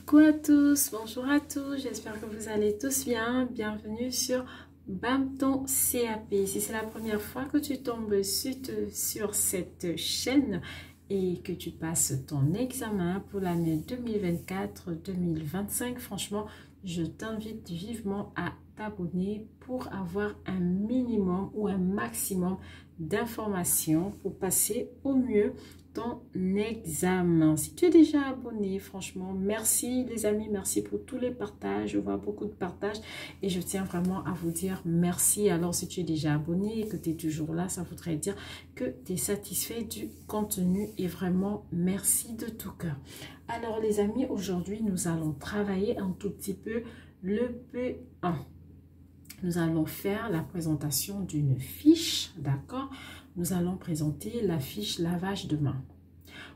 Coucou à tous, bonjour à tous, j'espère que vous allez tous bien. Bienvenue sur BAM ton CAP. Si c'est la première fois que tu tombes sur cette chaîne et que tu passes ton examen pour l'année 2024-2025, franchement, je t'invite vivement à t'abonner pour avoir un minimum ou un maximum d'informations pour passer au mieux ton examen. Si tu es déjà abonné, franchement, merci les amis, merci pour tous les partages. Je vois beaucoup de partages et je tiens vraiment à vous dire merci. Alors, si tu es déjà abonné et que tu es toujours là, ça voudrait dire que tu es satisfait du contenu et vraiment merci de tout cœur. Alors, les amis, aujourd'hui, nous allons travailler un tout petit peu le P1. Nous allons faire la présentation d'une fiche, d'accord? Nous allons présenter la fiche lavage de main.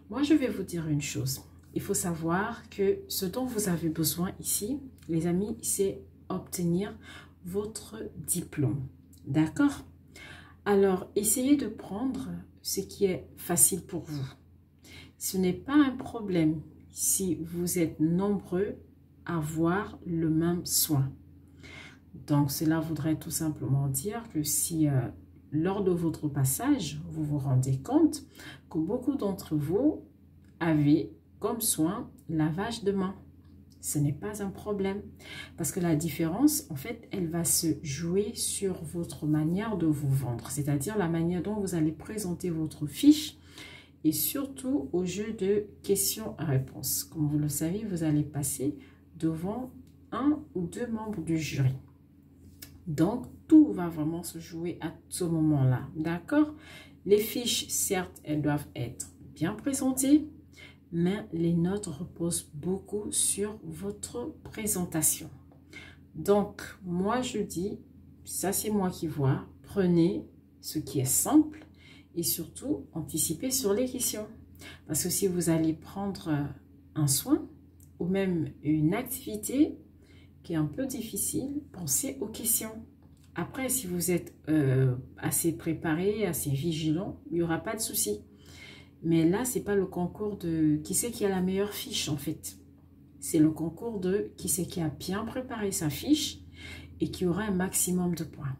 Moi, je vais vous dire une chose. Il faut savoir que ce dont vous avez besoin ici, les amis, c'est obtenir votre diplôme, d'accord? Alors, essayez de prendre ce qui est facile pour vous. Ce n'est pas un problème si vous êtes nombreux à avoir le même soin. Donc, cela voudrait tout simplement dire que si lors de votre passage, vous vous rendez compte que beaucoup d'entre vous avaient comme soin lavage de main. Ce n'est pas un problème parce que la différence, en fait, elle va se jouer sur votre manière de vous vendre, c'est-à-dire la manière dont vous allez présenter votre fiche et surtout au jeu de questions-réponses. Comme vous le savez, vous allez passer devant un ou deux membres du jury. Donc, tout va vraiment se jouer à ce moment-là, d'accord? Les fiches, certes, elles doivent être bien présentées, mais les notes reposent beaucoup sur votre présentation. Donc, moi, je dis, ça c'est moi qui vois, prenez ce qui est simple et surtout, anticipez sur les questions. Parce que si vous allez prendre un soin ou même une activité qui est un peu difficile, pensez aux questions. Après, si vous êtes assez préparé, assez vigilant, il n'y aura pas de souci. Mais là, ce n'est pas le concours de qui c'est qui a la meilleure fiche, en fait. C'est le concours de qui c'est qui a bien préparé sa fiche et qui aura un maximum de points.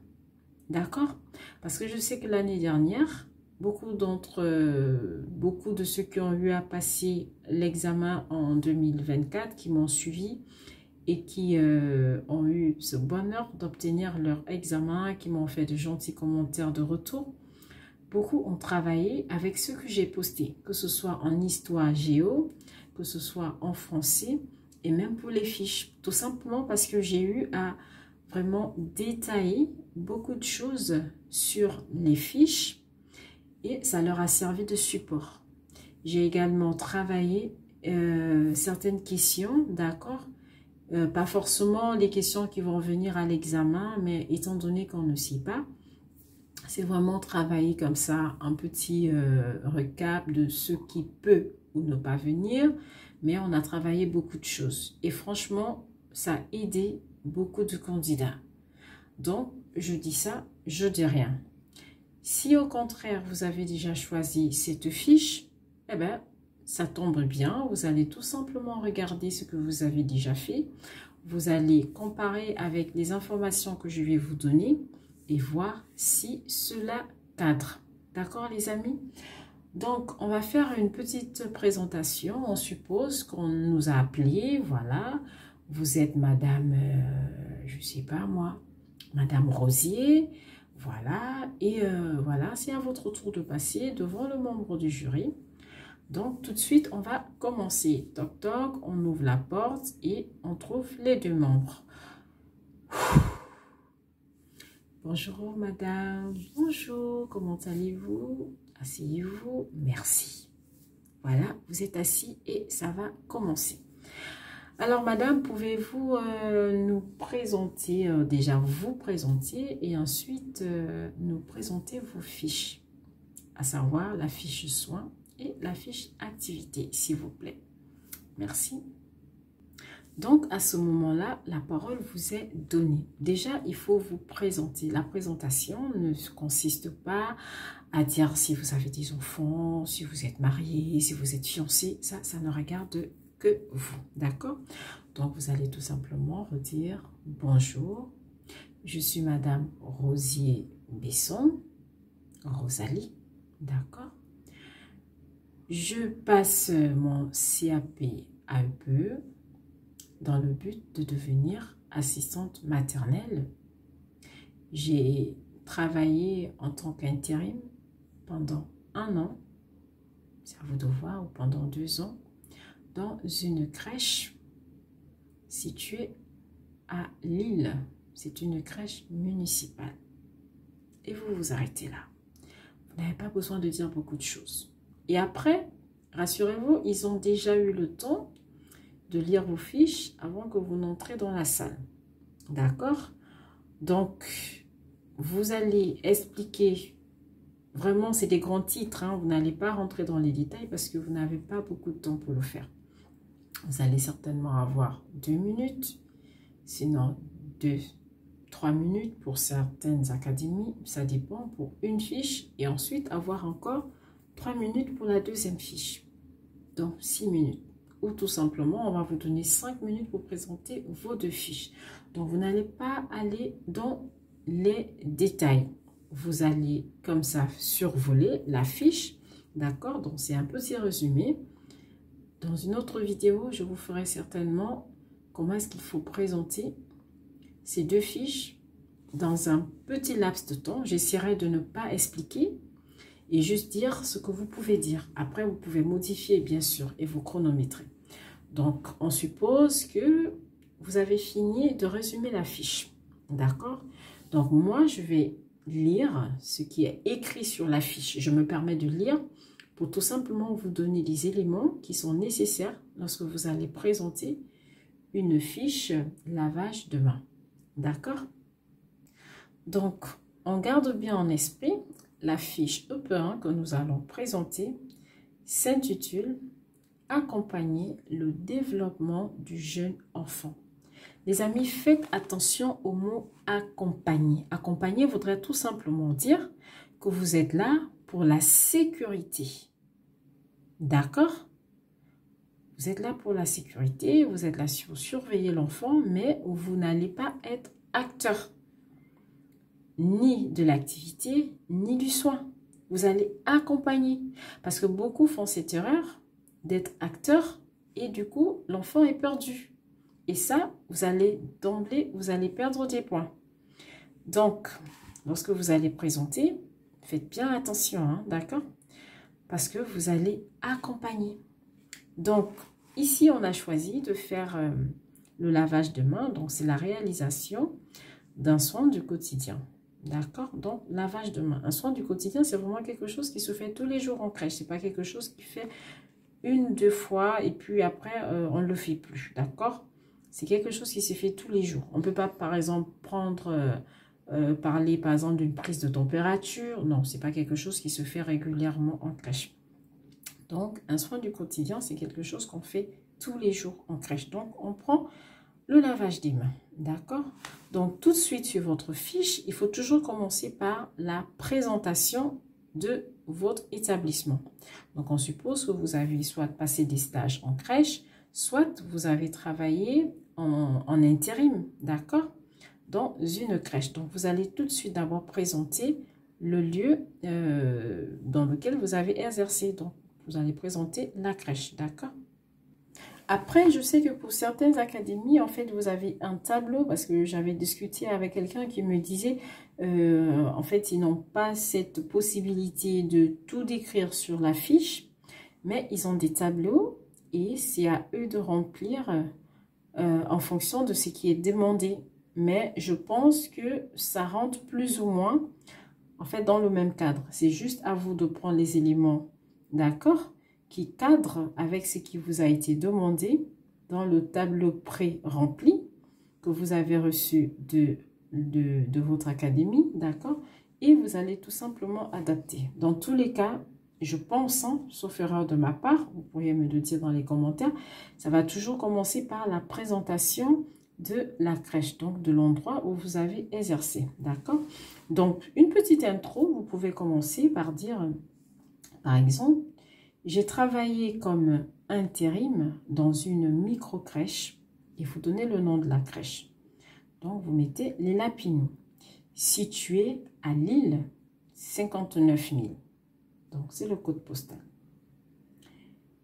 D'accord? Parce que je sais que l'année dernière, beaucoup de ceux qui ont eu à passer l'examen en 2024, qui m'ont suivi, et qui ont eu ce bonheur d'obtenir leur examen, qui m'ont fait de gentils commentaires de retour. Beaucoup ont travaillé avec ce que j'ai posté, que ce soit en histoire géo, que ce soit en français, et même pour les fiches. Tout simplement parce que j'ai eu à vraiment détailler beaucoup de choses sur les fiches et ça leur a servi de support. J'ai également travaillé certaines questions, d'accord? Pas forcément les questions qui vont venir à l'examen, mais étant donné qu'on ne sait pas, c'est vraiment travailler comme ça, un petit recap de ce qui peut ou ne pas venir, mais on a travaillé beaucoup de choses. Et franchement, ça a aidé beaucoup de candidats. Donc, je dis ça, je dis rien. Si au contraire, vous avez déjà choisi cette fiche, eh bien, ça tombe bien, vous allez tout simplement regarder ce que vous avez déjà fait. Vous allez comparer avec les informations que je vais vous donner et voir si cela cadre. D'accord les amis? Donc, on va faire une petite présentation. On suppose qu'on nous a appelé, voilà. Vous êtes madame, je ne sais pas moi, madame Rosier, voilà. Et voilà, c'est à votre tour de passer devant le membre du jury. Donc, tout de suite, on va commencer. Toc, toc, on ouvre la porte et on trouve les deux membres. Bonjour, madame. Bonjour, comment allez-vous? Asseyez-vous. Merci. Voilà, vous êtes assis et ça va commencer. Alors, madame, pouvez-vous nous présenter, déjà vous présenter et ensuite nous présenter vos fiches, à savoir la fiche soins et la fiche activité, s'il vous plaît. Merci. Donc, à ce moment-là, la parole vous est donnée. Déjà, il faut vous présenter. La présentation ne consiste pas à dire si vous avez des enfants, si vous êtes marié, si vous êtes fiancé. Ça ne regarde que vous. D'accord? Donc, vous allez tout simplement redire « Bonjour, je suis Madame Rosier-Besson, Rosalie. » D'accord? Je passe mon CAP AEPE dans le but de devenir assistante maternelle. J'ai travaillé en tant qu'intérim pendant 1 an, c'est à vous de voir, ou pendant 2 ans, dans une crèche située à Lille. C'est une crèche municipale. Et vous vous arrêtez là. Vous n'avez pas besoin de dire beaucoup de choses. Et après, rassurez-vous, ils ont déjà eu le temps de lire vos fiches avant que vous n'entrez dans la salle. D'accord? Donc, vous allez expliquer, vraiment c'est des grands titres, hein, vous n'allez pas rentrer dans les détails parce que vous n'avez pas beaucoup de temps pour le faire. Vous allez certainement avoir 2 minutes, sinon 2-3 minutes pour certaines académies, ça dépend, pour une fiche, et ensuite avoir encore 3 minutes pour la deuxième fiche, donc 6 minutes. Ou tout simplement, on va vous donner 5 minutes pour présenter vos 2 fiches. Donc, vous n'allez pas aller dans les détails. Vous allez comme ça survoler la fiche, d'accord? Donc, c'est un petit résumé. Dans une autre vidéo, je vous ferai certainement comment est-ce qu'il faut présenter ces 2 fiches dans un petit laps de temps. J'essaierai de ne pas expliquer et juste dire ce que vous pouvez dire. Après, vous pouvez modifier, bien sûr, et vous chronométrer. Donc, on suppose que vous avez fini de résumer la fiche. D'accord? Donc, moi, je vais lire ce qui est écrit sur la fiche. Je me permets de lire pour tout simplement vous donner les éléments qui sont nécessaires lorsque vous allez présenter une fiche lavage de main. D'accord? Donc, on garde bien en esprit la fiche EP1 que nous allons présenter s'intitule « Accompagner le développement du jeune enfant ». Les amis, faites attention au mot « accompagner ». Accompagner voudrait tout simplement dire que vous êtes là pour la sécurité. D'accord? Vous êtes là pour la sécurité, vous êtes là pour surveiller l'enfant, mais vous n'allez pas être acteur ni de l'activité, ni du soin. Vous allez accompagner. Parce que beaucoup font cette erreur d'être acteur et du coup, l'enfant est perdu. Et ça, vous allez d'emblée, vous allez perdre des points. Donc, lorsque vous allez présenter, faites bien attention, hein, d'accord? Parce que vous allez accompagner. Donc, ici, on a choisi de faire le lavage de main. Donc, c'est la réalisation d'un soin du quotidien. D'accord? Donc, lavage de main. Un soin du quotidien, c'est vraiment quelque chose qui se fait tous les jours en crèche. Ce n'est pas quelque chose qui fait 1-2 fois et puis après, on ne le fait plus. D'accord? C'est quelque chose qui se fait tous les jours. On ne peut pas, par exemple, parler, par exemple, d'une prise de température. Non, ce n'est pas quelque chose qui se fait régulièrement en crèche. Donc, un soin du quotidien, c'est quelque chose qu'on fait tous les jours en crèche. Donc, on prend le lavage des mains. D'accord? Donc, tout de suite sur votre fiche, il faut toujours commencer par la présentation de votre établissement. Donc, on suppose que vous avez soit passé des stages en crèche, soit vous avez travaillé en intérim, d'accord? Dans une crèche. Donc, vous allez tout de suite d'abord présenter le lieu dans lequel vous avez exercé. Donc, vous allez présenter la crèche, d'accord? Après, je sais que pour certaines académies, en fait, vous avez un tableau parce que j'avais discuté avec quelqu'un qui me disait, en fait, ils n'ont pas cette possibilité de tout décrire sur la fiche, mais ils ont des tableaux et c'est à eux de remplir en fonction de ce qui est demandé. Mais je pense que ça rentre plus ou moins, en fait, dans le même cadre. C'est juste à vous de prendre les éléments, d'accord, qui cadre avec ce qui vous a été demandé dans le tableau pré-rempli que vous avez reçu de votre académie, d'accord? Et vous allez tout simplement adapter. Dans tous les cas, je pense, hein, sauf erreur de ma part, vous pourriez me le dire dans les commentaires, ça va toujours commencer par la présentation de la crèche, donc de l'endroit où vous avez exercé, d'accord? Donc, une petite intro, vous pouvez commencer par dire, par exemple, j'ai travaillé comme intérim dans une micro-crèche et vous donnez le nom de la crèche. Donc, vous mettez les Lapinous, situé à Lille, 59 000. Donc, c'est le code postal.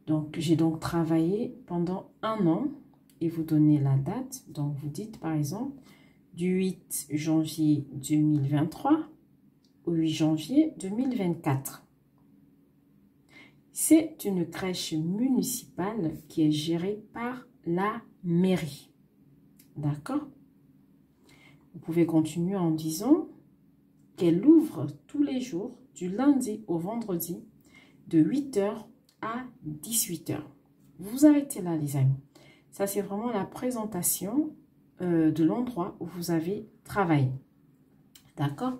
Donc, j'ai donc travaillé pendant 1 an et vous donnez la date. Donc, vous dites par exemple du 8 janvier 2023 au 8 janvier 2024. C'est une crèche municipale qui est gérée par la mairie. D'accord? Vous pouvez continuer en disant qu'elle ouvre tous les jours, du lundi au vendredi, de 8 h à 18 h. Vous arrêtez là, les amis. Ça, c'est vraiment la présentation de l'endroit où vous avez travaillé. D'accord?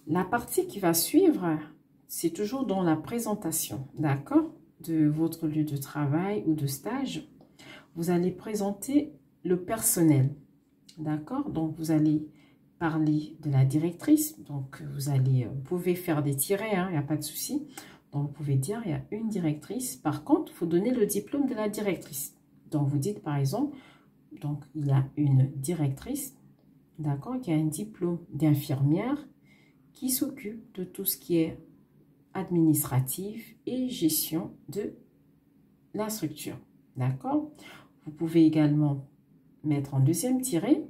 La partie qui va suivre, c'est toujours dans la présentation, d'accord, de votre lieu de travail ou de stage. Vous allez présenter le personnel, d'accord? Donc, vous allez parler de la directrice. Donc, vous pouvez faire des tirets, hein, il n'y a pas de souci. Donc, vous pouvez dire, il y a une directrice. Par contre, il faut donner le diplôme de la directrice. Donc, vous dites, par exemple, donc, il y a une directrice, d'accord, qui a un diplôme d'infirmière qui s'occupe de tout ce qui est administratif et gestion de la structure. D'accord? Vous pouvez également mettre en deuxième tiré.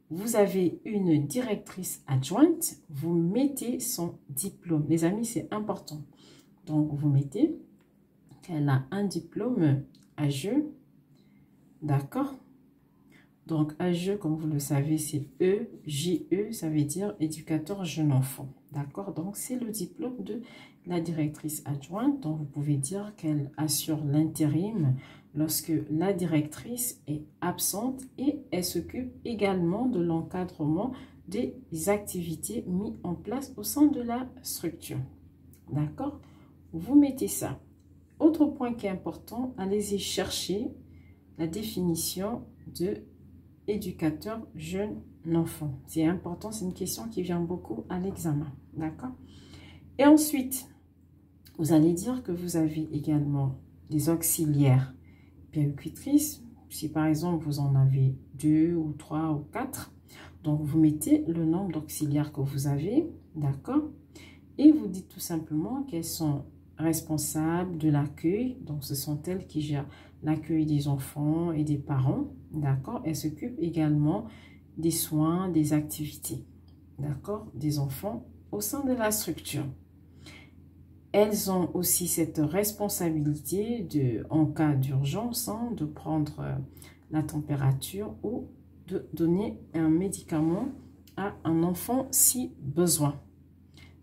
Vous avez une directrice adjointe. Vous mettez son diplôme. Les amis, c'est important. Donc, vous mettez qu'elle a un diplôme AGE. D'accord? Donc, AGE, comme vous le savez, c'est EJE, ça veut dire éducateur jeune enfant. D'accord? Donc, c'est le diplôme de la directrice adjointe. Donc, vous pouvez dire qu'elle assure l'intérim lorsque la directrice est absente et elle s'occupe également de l'encadrement des activités mises en place au sein de la structure. D'accord? Vous mettez ça. Autre point qui est important, allez-y chercher la définition de éducateur jeune enfant. C'est important, c'est une question qui vient beaucoup à l'examen. D'accord? Et ensuite, vous allez dire que vous avez également des auxiliaires puéricultrices. Si par exemple, vous en avez 2 ou 3 ou 4, donc vous mettez le nombre d'auxiliaires que vous avez. D'accord? Et vous dites tout simplement qu'elles sont responsables de l'accueil. Donc, ce sont elles qui gèrent l'accueil des enfants et des parents. D'accord? Elles s'occupent également des soins, des activités. D'accord? Des enfants au sein de la structure. Elles ont aussi cette responsabilité en cas d'urgence, hein, de prendre la température ou de donner un médicament à un enfant si besoin.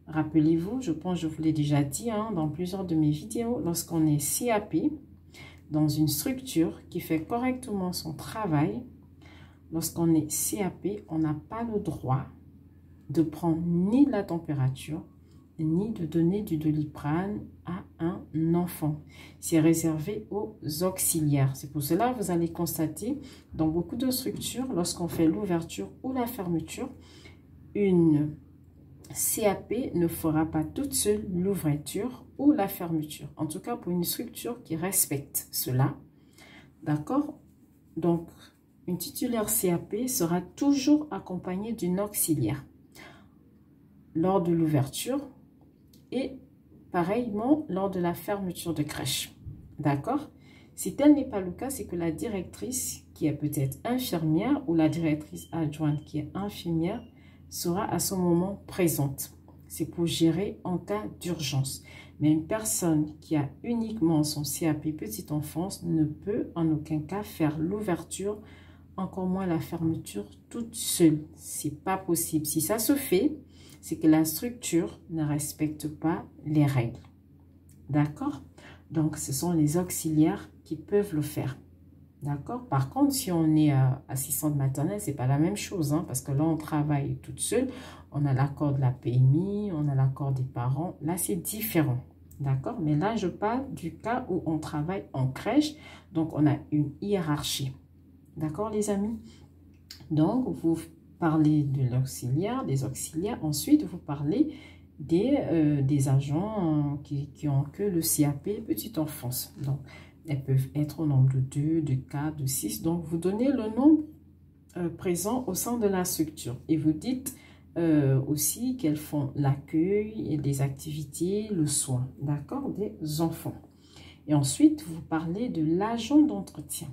Rappelez-vous, je pense que je vous l'ai déjà dit hein, dans plusieurs de mes vidéos, lorsqu'on est CAP dans une structure qui fait correctement son travail, lorsqu'on est CAP, on n'a pas le droit de prendre ni la température, ni de donner du Doliprane à un enfant. C'est réservé aux auxiliaires. C'est pour cela que vous allez constater dans beaucoup de structures, lorsqu'on fait l'ouverture ou la fermeture, une CAP ne fera pas toute seule l'ouverture ou la fermeture. En tout cas, pour une structure qui respecte cela. D'accord? Donc, une titulaire CAP sera toujours accompagnée d'une auxiliaire lors de l'ouverture et pareillement lors de la fermeture de crèche. D'accord? Si tel n'est pas le cas, c'est que la directrice qui est peut-être infirmière ou la directrice adjointe qui est infirmière sera à ce moment présente. C'est pour gérer en cas d'urgence. Mais une personne qui a uniquement son CAP petite enfance ne peut en aucun cas faire l'ouverture, encore moins la fermeture toute seule. C'est pas possible. Si ça se fait, c'est que la structure ne respecte pas les règles. D'accord? Donc, ce sont les auxiliaires qui peuvent le faire. D'accord? Par contre, si on est assistante maternelle, c'est pas la même chose, hein, parce que là, on travaille toute seule. On a l'accord de la PMI, on a l'accord des parents. Là, c'est différent. D'accord? Mais là, je parle du cas où on travaille en crèche. Donc, on a une hiérarchie. D'accord, les amis? Donc, vous parlez de l'auxiliaire, des auxiliaires. Ensuite, vous parlez des agents qui ont que le CAP petite enfance. Donc, Elles peuvent être au nombre de 2, de 4, de 6. Donc, vous donnez le nombre présent au sein de la structure. Et vous dites aussi qu'elles font l'accueil et des activités, le soin, d'accord, des enfants. Et ensuite, vous parlez de l'agent d'entretien.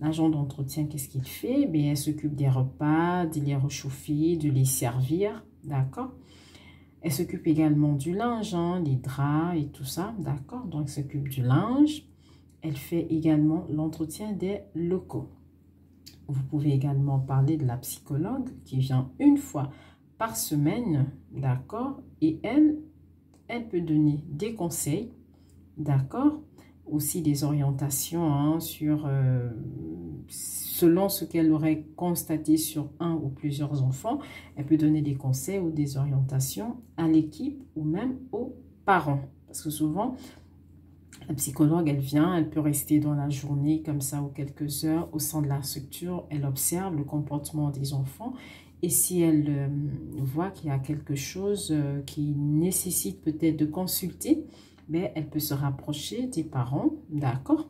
L'agent d'entretien, qu'est-ce qu'il fait? Bien, elle s'occupe des repas, de les réchauffer, de les servir, d'accord? Elle s'occupe également du linge, hein, les draps et tout ça, d'accord? Donc, elle s'occupe du linge. Elle fait également l'entretien des locaux. Vous pouvez également parler de la psychologue qui vient une fois par semaine, d'accord? Et elle peut donner des conseils, d'accord? Aussi des orientations hein, selon ce qu'elle aurait constaté sur un ou plusieurs enfants. Elle peut donner des conseils ou des orientations à l'équipe ou même aux parents. Parce que souvent, la psychologue, elle vient, elle peut rester dans la journée comme ça ou quelques heures au sein de la structure. Elle observe le comportement des enfants. Et si elle voit qu'il y a quelque chose qui nécessite peut-être de consulter, mais elle peut se rapprocher des parents, d'accord,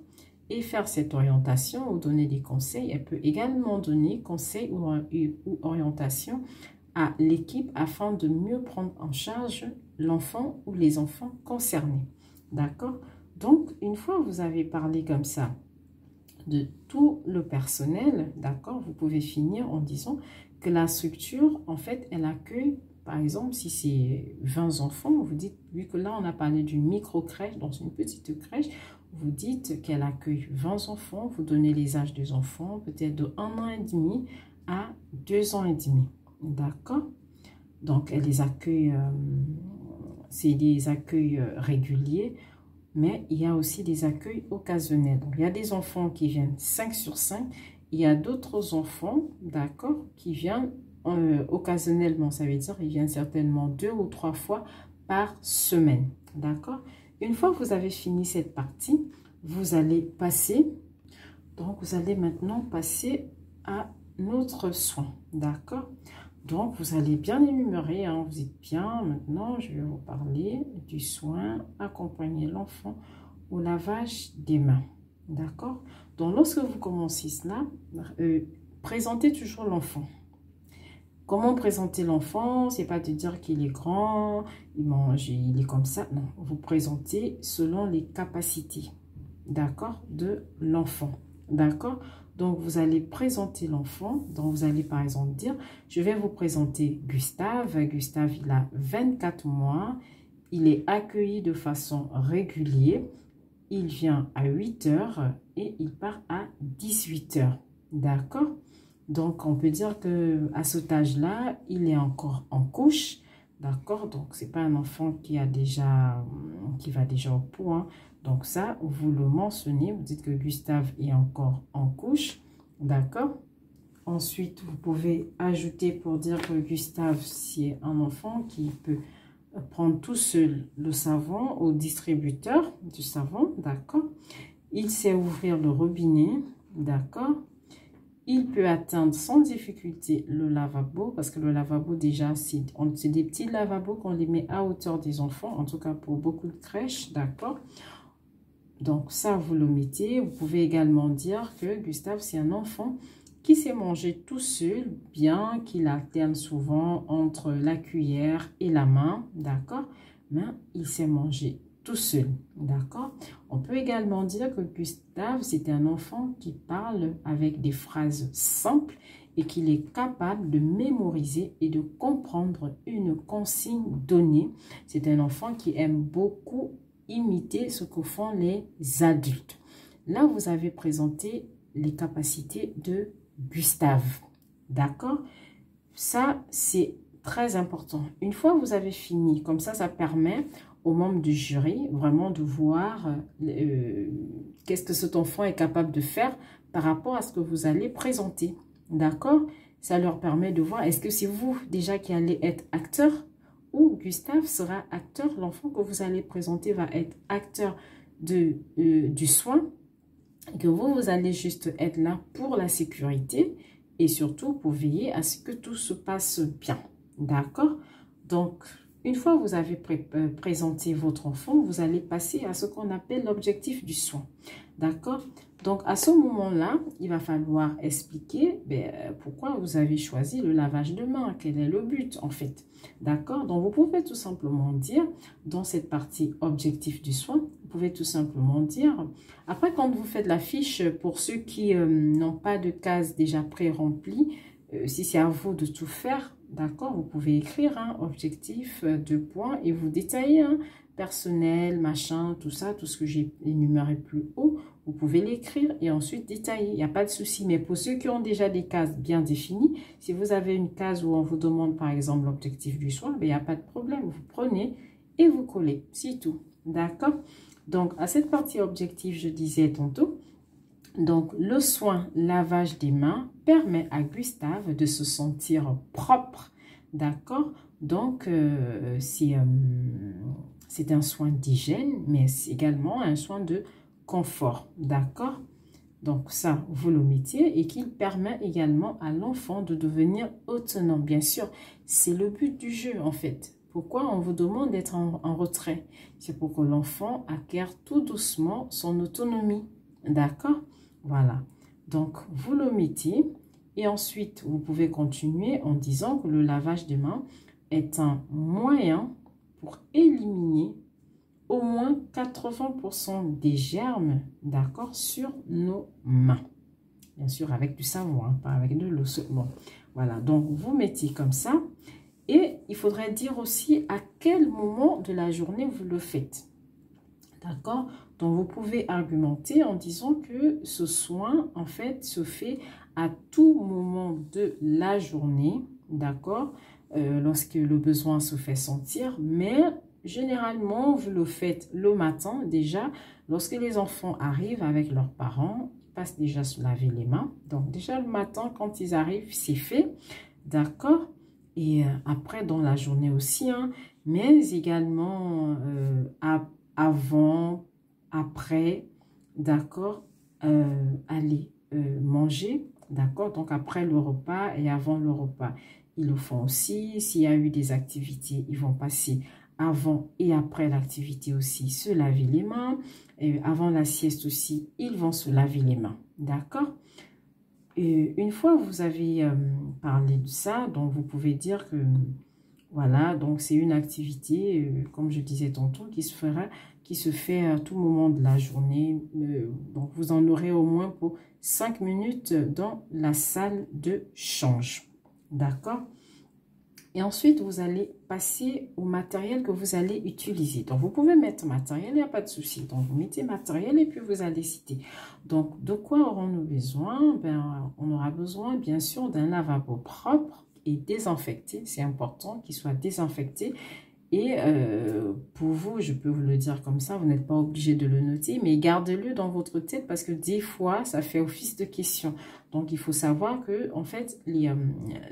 et faire cette orientation ou donner des conseils. Elle peut également donner conseils ou orientation à l'équipe afin de mieux prendre en charge l'enfant ou les enfants concernés, d'accord. Donc, une fois que vous avez parlé comme ça de tout le personnel, d'accord, vous pouvez finir en disant que la structure, en fait, elle accueille, par exemple, si c'est 20 enfants, vous dites, vu que là, on a parlé d'une micro-crèche, dans une petite crèche, vous dites qu'elle accueille 20 enfants, vous donnez les âges des enfants, peut-être de 1 an et demi à 2 ans et demi, d'accord? Donc, elle les accueille, c'est des accueils réguliers, mais il y a aussi des accueils occasionnels. Donc, il y a des enfants qui viennent 5 sur 5. Il y a d'autres enfants, d'accord, qui viennent occasionnellement. Ça veut dire qu'ils viennent certainement 2 ou 3 fois par semaine, d'accord. Une fois que vous avez fini cette partie, vous allez passer, donc vous allez maintenant passer à notre soin, d'accord. Donc, vous allez bien énumérer, hein, vous êtes bien. Maintenant, je vais vous parler du soin, accompagner l'enfant au lavage des mains. D'accord? Donc, lorsque vous commencez cela, présentez toujours l'enfant. Comment présenter l'enfant? C'est pas de dire qu'il est grand, il mange, il est comme ça. Non, vous présentez selon les capacités, d'accord, de l'enfant. D'accord? Donc, vous allez présenter l'enfant. Donc, vous allez par exemple dire, je vais vous présenter Gustave. Gustave, il a 24 mois. Il est accueilli de façon régulière. Il vient à 8 heures et il part à 18 heures. D'accord? Donc, on peut dire qu'à cet âge-là, il est encore en couche. D'accord? Donc, ce n'est pas un enfant qui va déjà au point. Donc ça, vous le mentionnez, vous dites que Gustave est encore en couche, d'accord? Ensuite, vous pouvez ajouter pour dire que Gustave, c'est un enfant qui peut prendre tout seul le savon au distributeur du savon, d'accord? Il sait ouvrir le robinet, d'accord? Il peut atteindre sans difficulté le lavabo, parce que le lavabo, déjà, c'est des petits lavabos qu'on les met à hauteur des enfants, en tout cas pour beaucoup de crèches, d'accord? Donc ça, vous le mettez. Vous pouvez également dire que Gustave, c'est un enfant qui sait manger tout seul, bien qu'il alterne souvent entre la cuillère et la main, d'accord? Mais il sait manger tout seul, d'accord? On peut également dire que Gustave, c'est un enfant qui parle avec des phrases simples et qu'il est capable de mémoriser et de comprendre une consigne donnée. C'est un enfant qui aime beaucoup imiter ce que font les adultes. Là, vous avez présenté les capacités de Gustave. D'accord? Ça, c'est très important. Une fois que vous avez fini, comme ça permet aux membres du jury vraiment de voir qu'est-ce que cet enfant est capable de faire par rapport à ce que vous allez présenter. D'accord? Ça leur permet de voir, est-ce que c'est vous déjà qui allez être acteur ou Gustave sera acteur, l'enfant que vous allez présenter va être acteur du soin, et que vous allez juste être là pour la sécurité et surtout pour veiller à ce que tout se passe bien. D'accord? Donc, une fois que vous avez présenté votre enfant, vous allez passer à ce qu'on appelle l'objectif du soin. D'accord? Donc, à ce moment-là, il va falloir expliquer pourquoi vous avez choisi le lavage de main. Quel est le but, en fait? D'accord? Donc, vous pouvez tout simplement dire, dans cette partie objectif du soin, vous pouvez tout simplement dire, après, quand vous faites la fiche, pour ceux qui n'ont pas de case déjà pré-remplie, si c'est à vous de tout faire, d'accord, vous pouvez écrire objectif, 2 points, et vous détaillez personnel, machin, tout ça, tout ce que j'ai énuméré plus haut, vous pouvez l'écrire et ensuite détailler, il n'y a pas de souci. Mais pour ceux qui ont déjà des cases bien définies, si vous avez une case où on vous demande par exemple l'objectif du soin, il n'y a pas de problème, vous prenez et vous collez, c'est tout, d'accord? Donc à cette partie objectif, je disais tantôt, donc le soin lavage des mains permet à Gustave de se sentir propre, d'accord? Donc c'est un soin d'hygiène, mais c'est également un soin de confort, d'accord? Donc ça, vous le mettiez et qu'il permet également à l'enfant de devenir autonome. Bien sûr, c'est le but du jeu en fait. Pourquoi on vous demande d'être en retrait? C'est pour que l'enfant acquiert tout doucement son autonomie, d'accord? Voilà, donc vous le mettez et ensuite vous pouvez continuer en disant que le lavage des mains est un moyen pour éliminer au moins 80% des germes, d'accord, sur nos mains. Bien sûr, avec du savon, pas avec de l'eau seulement. Voilà, donc vous mettez comme ça. Et il faudrait dire aussi à quel moment de la journée vous le faites. D'accord? Donc, vous pouvez argumenter en disant que ce soin, en fait, se fait à tout moment de la journée. D'accord? Lorsque le besoin se fait sentir. Mais généralement, vous le faites le matin déjà. Lorsque les enfants arrivent avec leurs parents, ils passent déjà se laver les mains. Donc, déjà le matin, quand ils arrivent, c'est fait. D'accord? Et après, dans la journée aussi, mais également avant, après, d'accord, aller manger, d'accord, donc après le repas et avant le repas. Ils le font aussi, s'il y a eu des activités, ils vont passer avant et après l'activité aussi, se laver les mains, et avant la sieste aussi, ils vont se laver les mains, d'accord? Une fois vous avez parlé de ça, donc vous pouvez dire que voilà, donc c'est une activité, comme je disais tantôt, qui se fait à tout moment de la journée. Donc vous en aurez au moins pour 5 minutes dans la salle de change. D'accord? Et ensuite, vous allez passer au matériel que vous allez utiliser. Donc, vous pouvez mettre matériel, il n'y a pas de souci. Donc, vous mettez matériel et puis vous allez citer. Donc, de quoi aurons-nous besoin? On aura besoin, bien sûr, d'un lavabo propre et désinfecté. C'est important qu'il soit désinfecté. Et pour vous, je peux vous le dire comme ça, vous n'êtes pas obligé de le noter, mais gardez-le dans votre tête parce que des fois, ça fait office de question. Donc, il faut savoir que, en fait,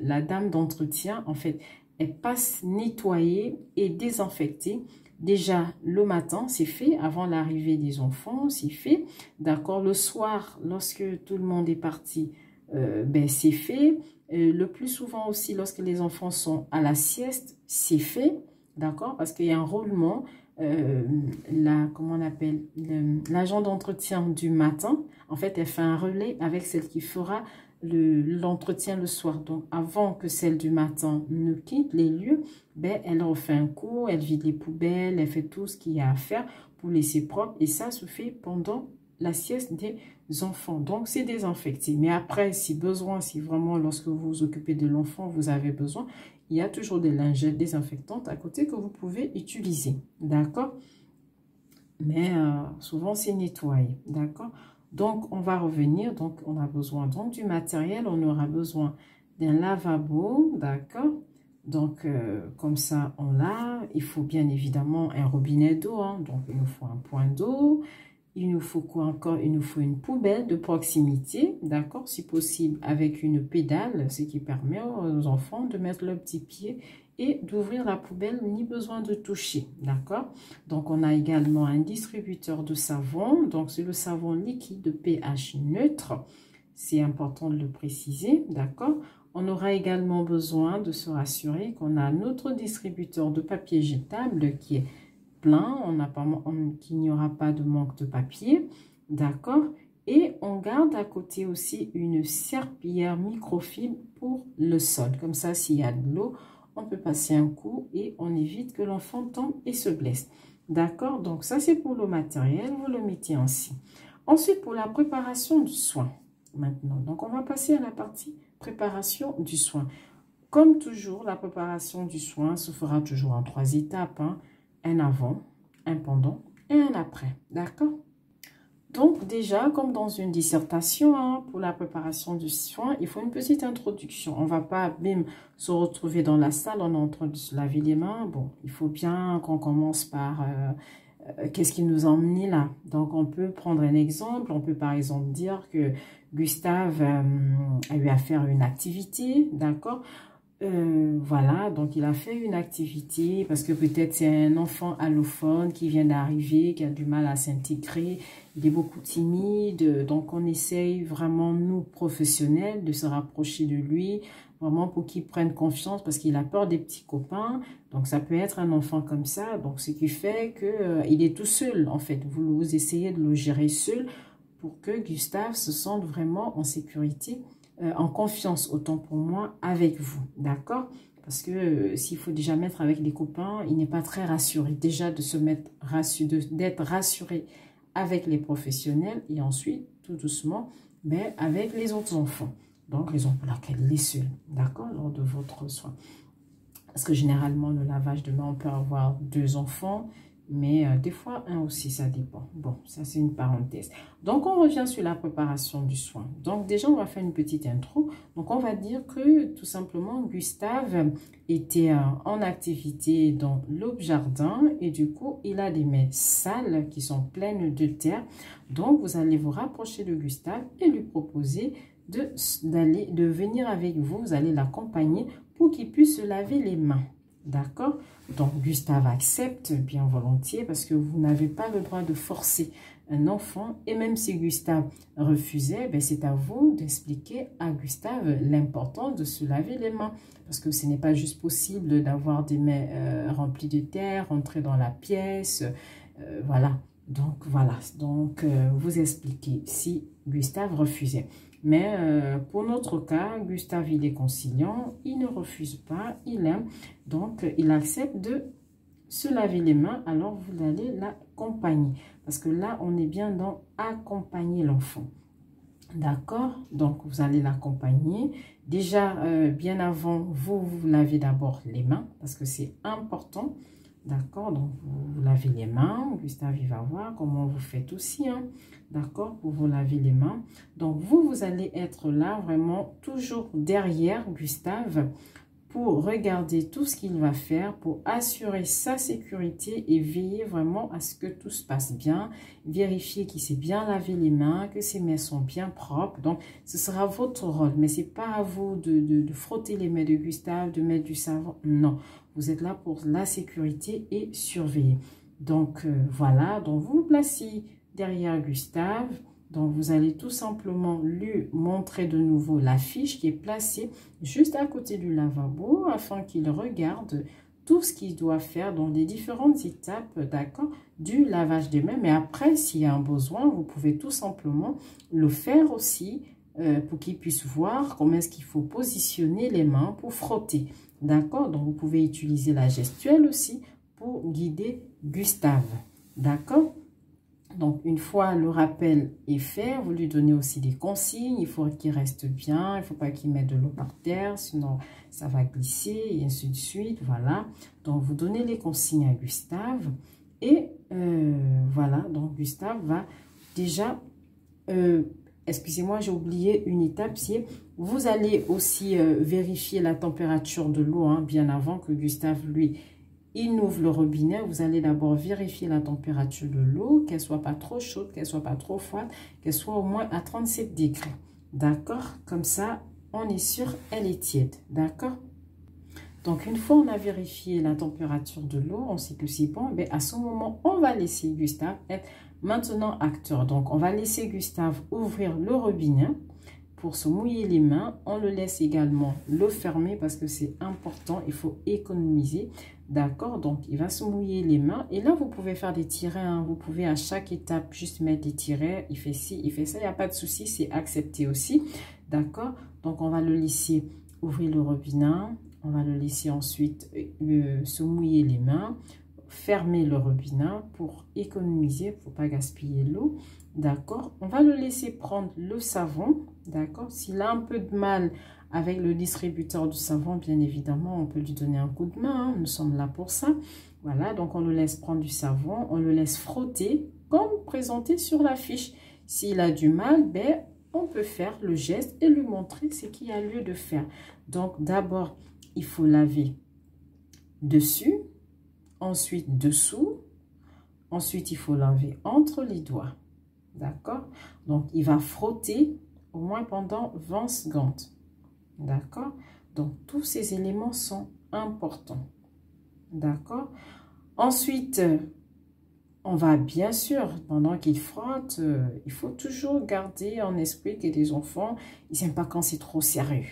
la dame d'entretien, en fait, elle passe nettoyer et désinfecter. Déjà, le matin, c'est fait. Avant l'arrivée des enfants, c'est fait. D'accord? Le soir, lorsque tout le monde est parti, c'est fait. Le plus souvent aussi, lorsque les enfants sont à la sieste, c'est fait. D'accord? Parce qu'il y a un roulement, comment on appelle, l'agent d'entretien du matin, en fait, elle fait un relais avec celle qui fera l'entretien le soir. Donc, avant que celle du matin ne quitte les lieux, elle refait un coup, elle vide les poubelles, elle fait tout ce qu'il y a à faire pour laisser propre. Et ça se fait pendant la sieste des enfants. Donc, c'est désinfecté. Mais après, si besoin, si vraiment, lorsque vous vous occupez de l'enfant, vous avez besoin, il y a toujours des lingettes désinfectantes à côté que vous pouvez utiliser. D'accord? Mais souvent, c'est nettoyé. D'accord? Donc, on va revenir. Donc, on a besoin donc du matériel. On aura besoin d'un lavabo. D'accord? Donc, comme ça, on l'a. Il faut bien évidemment un robinet d'eau. Donc, il nous faut un point d'eau. Il nous faut quoi encore? Il nous faut une poubelle de proximité, d'accord? Si possible, avec une pédale, ce qui permet aux enfants de mettre leur petit pied et d'ouvrir la poubelle, ni besoin de toucher, d'accord? Donc, on a également un distributeur de savon. Donc, c'est le savon liquide de pH neutre. C'est important de le préciser, d'accord? On aura également besoin de se rassurer qu'on a notre distributeur de papier jetable qui est plein, qu'il n'y aura pas de manque de papier. d'accord? Et on garde à côté aussi une serpillière microfibre pour le sol. Comme ça, s'il y a de l'eau, on peut passer un coup et on évite que l'enfant tombe et se blesse. D'accord? Donc ça, c'est pour le matériel. Vous le mettez ainsi. Ensuite, pour la préparation du soin. Maintenant, donc on va passer à la partie préparation du soin. Comme toujours, la préparation du soin se fera toujours en 3 étapes. Hein. Un avant, un pendant et un après. D'accord? Donc déjà, comme dans une dissertation, hein, pour la préparation du soin, il faut une petite introduction. On ne va pas, bim, se retrouver dans la salle, on est en train de se laver les mains. Bon, il faut bien qu'on commence par qu'est-ce qui nous a emmené là. Donc on peut prendre un exemple. On peut par exemple dire que Gustave a eu à faire une activité, d'accord? Voilà, donc il a fait une activité parce que peut-être c'est un enfant allophone qui vient d'arriver, qui a du mal à s'intégrer, il est beaucoup timide, donc on essaye vraiment, nous professionnels, de se rapprocher de lui, vraiment pour qu'il prenne confiance parce qu'il a peur des petits copains, donc ça peut être un enfant comme ça, donc ce qui fait que il est tout seul en fait, vous essayez de le gérer seul pour que Gustave se sente vraiment en sécurité, en confiance, autant pour moi, avec vous, d'accord? Parce que s'il faut déjà mettre avec les copains, il n'est pas très rassuré. Déjà de se mettre d'être rassuré avec les professionnels et ensuite, tout doucement, mais avec les autres enfants. Donc, raison pour laquelle il est seul, d'accord? Lors de votre soin. Parce que généralement, le lavage de main, on peut avoir 2 enfants, mais des fois, un aussi, ça dépend. Bon, ça, c'est une parenthèse. Donc, on revient sur la préparation du soin. Donc, déjà, on va faire une petite intro. Donc, on va dire que, tout simplement, Gustave était en activité dans l'aube-jardin et du coup, il a des mains sales qui sont pleines de terre. Donc, vous allez vous rapprocher de Gustave et lui proposer de venir avec vous. Vous allez l'accompagner pour qu'il puisse se laver les mains. D'accord? Donc, Gustave accepte bien volontiers parce que vous n'avez pas le droit de forcer un enfant. Et même si Gustave refusait, ben c'est à vous d'expliquer à Gustave l'importance de se laver les mains. Parce que ce n'est pas juste possible d'avoir des mains remplies de terre, rentrer dans la pièce. Voilà. Donc, voilà. Donc, vous expliquez si Gustave refusait. Mais pour notre cas, Gustave, il est conciliant, il ne refuse pas, il aime. Donc, il accepte de se laver les mains, alors vous allez l'accompagner. Parce que là, on est bien dans accompagner l'enfant. D'accord? Donc, vous allez l'accompagner. Déjà, bien avant, vous lavez d'abord les mains, parce que c'est important. D'accord? Donc, vous lavez les mains. Gustave, il va voir comment vous faites aussi, hein? D'accord? Pour vous laver les mains. Donc, vous allez être là, vraiment, toujours derrière Gustave, pour regarder tout ce qu'il va faire, pour assurer sa sécurité et veiller vraiment à ce que tout se passe bien. Vérifier qu'il s'est bien lavé les mains, que ses mains sont bien propres. Donc, ce sera votre rôle. Mais ce n'est pas à vous de frotter les mains de Gustave, de mettre du savon. Non. Vous êtes là pour la sécurité et surveiller. Donc, voilà. Donc, vous vous placez derrière Gustave. Donc, vous allez tout simplement lui montrer de nouveau la fiche qui est placée juste à côté du lavabo afin qu'il regarde tout ce qu'il doit faire dans les différentes étapes, d'accord, du lavage des mains. Mais après, s'il y a un besoin, vous pouvez tout simplement le faire aussi pour qu'il puisse voir comment est-ce qu'il faut positionner les mains pour frotter. D'accord? Donc, vous pouvez utiliser la gestuelle aussi pour guider Gustave. D'accord? Donc, une fois le rappel est fait, vous lui donnez aussi des consignes. Il faut qu'il reste bien, il ne faut pas qu'il mette de l'eau par terre, sinon ça va glisser et ainsi de suite. Voilà. Donc, vous donnez les consignes à Gustave. Et voilà, donc Gustave va déjà... excusez-moi, j'ai oublié une étape, c'est vous allez aussi vérifier la température de l'eau, hein, bien avant que Gustave, lui, il ouvre le robinet. Vous allez d'abord vérifier la température de l'eau, qu'elle ne soit pas trop chaude, qu'elle ne soit pas trop froide, qu'elle soit au moins à 37 degrés. D'accord? Comme ça, on est sûr, elle est tiède. D'accord? Donc, une fois on a vérifié la température de l'eau, on sait que c'est bon, ben à ce moment, on va laisser Gustave être maintenant acteur. Donc, on va laisser Gustave ouvrir le robinet pour se mouiller les mains. On le laisse également le fermer parce que c'est important, il faut économiser. D'accord, donc il va se mouiller les mains. Et là, vous pouvez faire des tirets, hein. Vous pouvez à chaque étape juste mettre des tirets. Il fait ci, il fait ça, il n'y a pas de souci, c'est accepté aussi. D'accord, donc on va le laisser ouvrir le robinet. On va le laisser ensuite se mouiller les mains. Fermer le robinet pour économiser, il ne faut pas gaspiller l'eau. D'accord, on va le laisser prendre le savon. D'accord, s'il a un peu de mal avec le distributeur du savon, bien évidemment, on peut lui donner un coup de main, hein. Nous sommes là pour ça. Voilà, donc on le laisse prendre du savon, on le laisse frotter comme présenté sur la fiche. S'il a du mal, ben, on peut faire le geste et lui montrer ce qu'il y a lieu de faire. Donc d'abord, il faut laver dessus, ensuite dessous, ensuite il faut laver entre les doigts. D'accord? Donc il va frotter au moins pendant 20 secondes. D'accord? Donc, tous ces éléments sont importants. D'accord? Ensuite, on va bien sûr, pendant qu'il frotte, il faut toujours garder en esprit que les enfants, ils n'aiment pas quand c'est trop sérieux.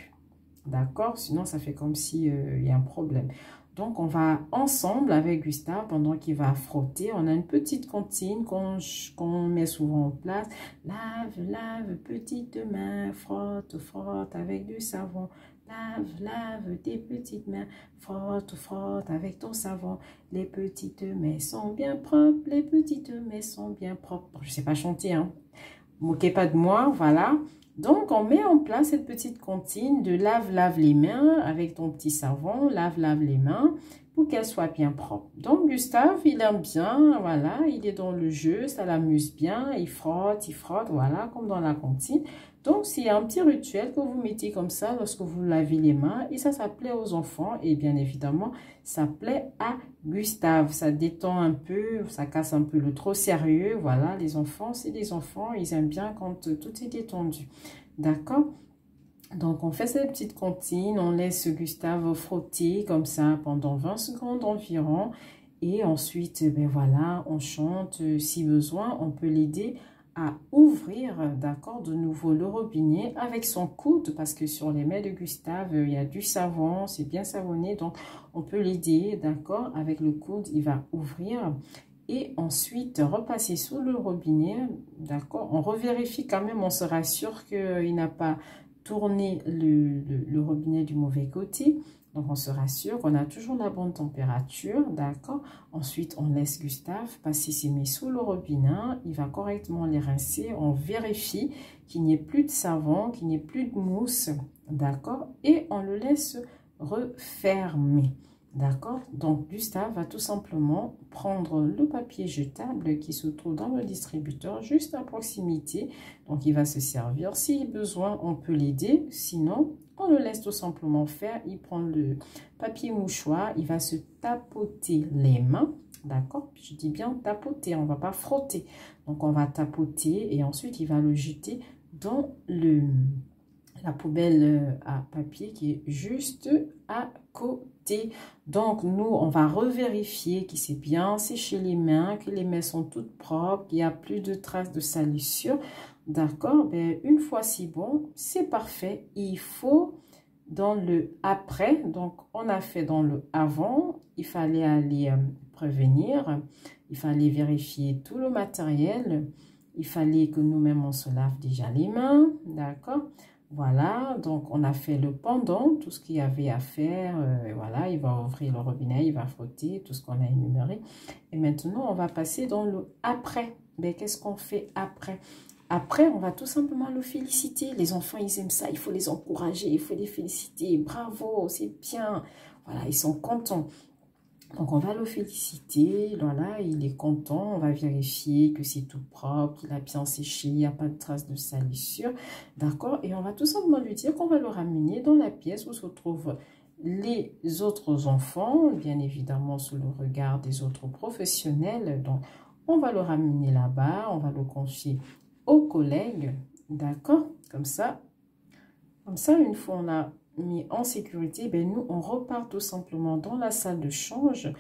D'accord? Sinon, ça fait comme si il y a un problème. Donc, on va ensemble avec Gustave, pendant qu'il va frotter, on a une petite comptine qu'on met souvent en place. Lave, lave, petites mains, frotte, frotte avec du savon. Lave, lave tes petites mains, frotte, frotte avec ton savon. Les petites mains sont bien propres, les petites mains sont bien propres. Je ne sais pas chanter, hein. Moquez pas de moi, voilà. Donc, on met en place cette petite comptine de lave les mains avec ton petit savon, lave les mains pour qu'elles soient bien propres. Donc, Gustave, il aime bien, voilà, il est dans le jeu, ça l'amuse bien, il frotte, voilà, comme dans la comptine. Donc, c'est un petit rituel que vous mettez comme ça lorsque vous lavez les mains et ça plaît aux enfants et bien évidemment, ça plaît à Gustave. Ça détend un peu, ça casse un peu le trop sérieux. Voilà, les enfants, c'est des enfants, ils aiment bien quand tout est détendu. D'accord? Donc, on fait cette petite comptine, on laisse Gustave frotter comme ça pendant 20 secondes environ. Et ensuite, ben voilà, on chante. Si besoin, on peut l'aider à ouvrir, d'accord, de nouveau le robinet avec son coude parce que sur les mains de Gustave, il y a du savon, c'est bien savonné. Donc, on peut l'aider, d'accord, avec le coude, il va ouvrir. Et ensuite, repasser sous le robinet, d'accord. On revérifie quand même, on se rassure qu'il n'a pas tourné le robinet du mauvais côté. Donc, on se rassure qu'on a toujours la bonne température, d'accord. Ensuite, on laisse Gustave passer ses mains sous le robinet. Il va correctement les rincer. On vérifie qu'il n'y ait plus de savon, qu'il n'y ait plus de mousse, d'accord. Et on le laisse refermer. D'accord? Donc, Gustave va tout simplement prendre le papier jetable qui se trouve dans le distributeur juste à proximité. Donc, il va se servir. Si besoin, on peut l'aider. Sinon, on le laisse tout simplement faire. Il prend le papier mouchoir. Il va se tapoter les mains. D'accord? Je dis bien tapoter. On ne va pas frotter. Donc, on va tapoter et ensuite, il va le jeter dans la poubelle à papier qui est juste à côté. Donc, nous, on va revérifier qu'il s'est bien séché les mains, que les mains sont toutes propres, qu'il n'y a plus de traces de salissure. D'accord? Ben, une fois c'est bon, c'est parfait. Il faut dans le après, donc on a fait dans le avant, il fallait aller prévenir, il fallait vérifier tout le matériel, il fallait que nous-mêmes on se lave déjà les mains, d'accord? Voilà, donc on a fait le pendant, tout ce qu'il y avait à faire. Voilà, il va ouvrir le robinet, il va frotter, tout ce qu'on a énuméré. Et maintenant, on va passer dans le après. Mais qu'est-ce qu'on fait après? Après, on va tout simplement le féliciter. Les enfants, ils aiment ça, il faut les encourager, il faut les féliciter. Bravo, c'est bien. Voilà, ils sont contents. Donc, on va le féliciter, voilà, il est content, on va vérifier que c'est tout propre, qu'il a bien séché, il n'y a pas de traces de salissure, d'accord? Et on va tout simplement lui dire qu'on va le ramener dans la pièce où se trouvent les autres enfants, bien évidemment sous le regard des autres professionnels. Donc, on va le ramener là-bas, on va le confier aux collègues, d'accord? Comme ça, une fois on a mis en sécurité, ben nous, on repart tout simplement dans la salle de change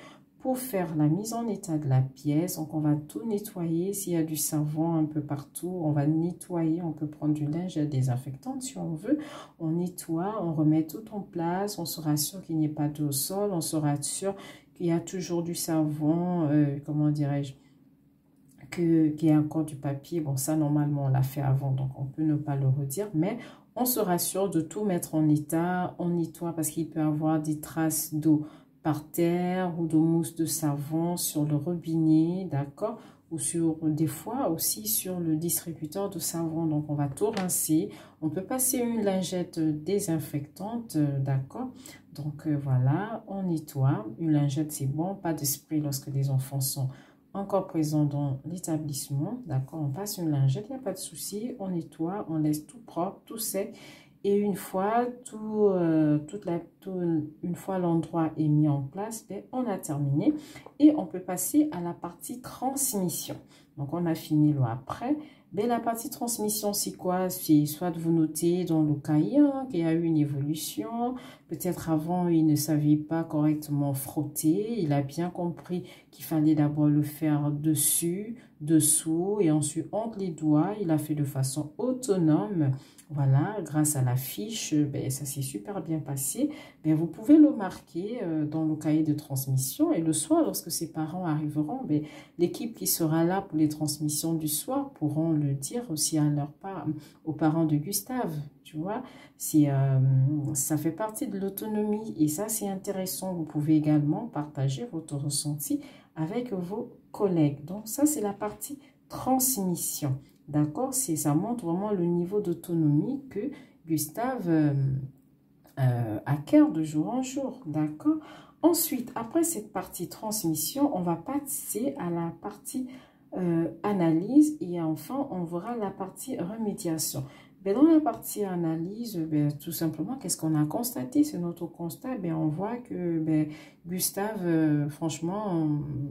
pour faire la mise en état de la pièce. Donc, on va tout nettoyer. S'il y a du savon un peu partout, on va nettoyer. On peut prendre du linge désinfectant si on veut. On nettoie, on remet tout en place. On sera sûr qu'il n'y ait pas d'eau au sol. On sera sûr qu'il y a toujours du savon, comment dirais-je, qu'il y a encore du papier. Bon, ça, normalement, on l'a fait avant, donc on peut ne pas le redire. Mais on se rassure de tout mettre en état. On nettoie parce qu'il peut y avoir des traces d'eau par terre ou de mousse de savon sur le robinet, d'accord? Ou sur des fois aussi sur le distributeur de savon. Donc, on va tout rincer. On peut passer une lingette désinfectante, d'accord? Donc, voilà, on nettoie. Une lingette, c'est bon. Pas de spray lorsque les enfants sont encore présents dans l'établissement, d'accord? On passe une lingette, il n'y a pas de souci. On nettoie, on laisse tout propre, tout sec. Et une fois une fois l'endroit est mis en place, ben, on a terminé. Et on peut passer à la partie transmission. Donc, on a fini là après. Ben, la partie transmission, c'est quoi? C'est soit de vous noter dans le cahier qu'il y a eu une évolution. Peut-être avant, il ne savait pas correctement frotter. Il a bien compris qu'il fallait d'abord le faire dessus, dessous et ensuite entre les doigts. Il a fait de façon autonome. Voilà, grâce à la fiche, ben, ça s'est super bien passé. Ben, vous pouvez le marquer dans le cahier de transmission. Et le soir, lorsque ses parents arriveront, ben, l'équipe qui sera là pour les transmissions du soir pourront le dire aussi à aux parents de Gustave. Tu vois, ça fait partie de l'autonomie et ça, c'est intéressant. Vous pouvez également partager votre ressenti avec vos collègues. Donc, ça, c'est la partie transmission. D'accord? Ça montre vraiment le niveau d'autonomie que Gustave acquiert de jour en jour. D'accord? Ensuite, après cette partie transmission, on va passer à la partie analyse et enfin, on verra la partie remédiation. Ben, dans la partie analyse, ben, tout simplement, qu'est-ce qu'on a constaté? C'est notre constat. Ben, on voit que ben, Gustave, franchement,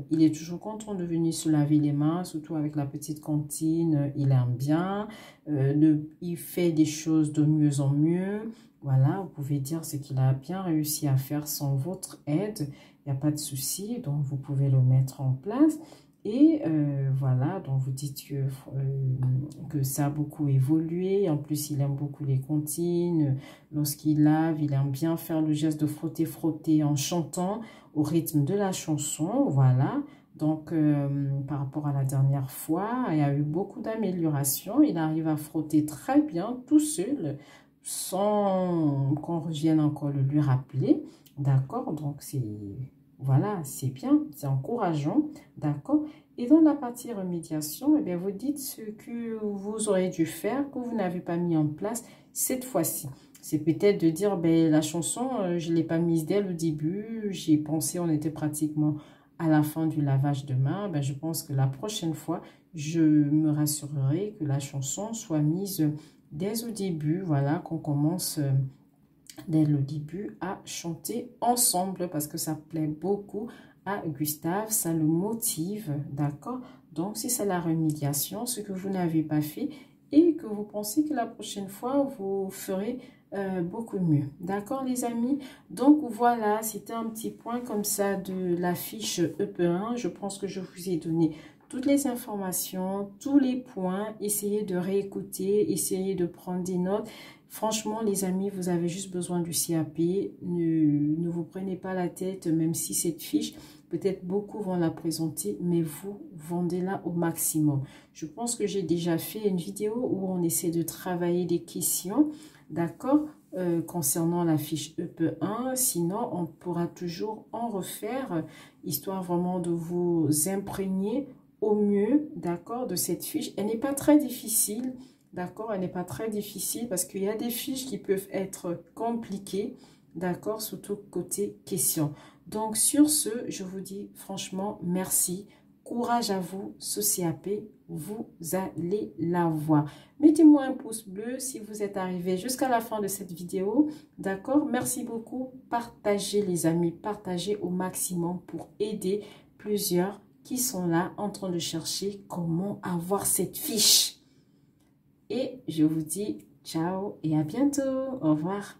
il est toujours content de venir se laver les mains, surtout avec la petite cantine. Il aime bien. Il fait des choses de mieux en mieux. Voilà, vous pouvez dire ce qu'il a bien réussi à faire sans votre aide. Il n'y a pas de souci, donc vous pouvez le mettre en place. Et voilà, donc vous dites que ça a beaucoup évolué. En plus, il aime beaucoup les comptines. Lorsqu'il lave, il aime bien faire le geste de frotter en chantant au rythme de la chanson. Voilà, donc par rapport à la dernière fois, il y a eu beaucoup d'améliorations. Il arrive à frotter très bien tout seul sans qu'on revienne encore le lui rappeler. D'accord, donc voilà, c'est bien, c'est encourageant, d'accord? Et dans la partie remédiation, eh bien, vous dites ce que vous aurez dû faire, que vous n'avez pas mis en place cette fois-ci. C'est peut-être de dire, ben, la chanson, je ne l'ai pas mise dès le début, j'ai pensé, on était pratiquement à la fin du lavage de main. Ben, je pense que la prochaine fois, je me rassurerai que la chanson soit mise dès au début, voilà, qu'on commence dès le début à chanter ensemble parce que ça plaît beaucoup à Gustave, ça le motive, d'accord? Donc, si c'est la remédiation, ce que vous n'avez pas fait et que vous pensez que la prochaine fois, vous ferez beaucoup mieux. D'accord, les amis? Donc, voilà, c'était un petit point comme ça de la fiche EP1. Je pense que je vous ai donné toutes les informations, tous les points. Essayez de réécouter, essayez de prendre des notes. Franchement, les amis, vous avez juste besoin du CAP. Ne vous prenez pas la tête, même si cette fiche, peut-être beaucoup vont la présenter, mais vous vendez-la au maximum. Je pense que j'ai déjà fait une vidéo où on essaie de travailler des questions, d'accord, concernant la fiche EP1. Sinon, on pourra toujours en refaire, histoire vraiment de vous imprégner au mieux, d'accord, de cette fiche. Elle n'est pas très difficile. D'accord, elle n'est pas très difficile parce qu'il y a des fiches qui peuvent être compliquées, d'accord, surtout côté question. Donc, sur ce, je vous dis franchement merci. Courage à vous, ce CAP, vous allez l'avoir. Mettez-moi un pouce bleu si vous êtes arrivé jusqu'à la fin de cette vidéo, d'accord? Merci beaucoup. Partagez les amis, partagez au maximum pour aider plusieurs qui sont là en train de chercher comment avoir cette fiche. Et je vous dis ciao et à bientôt. Au revoir.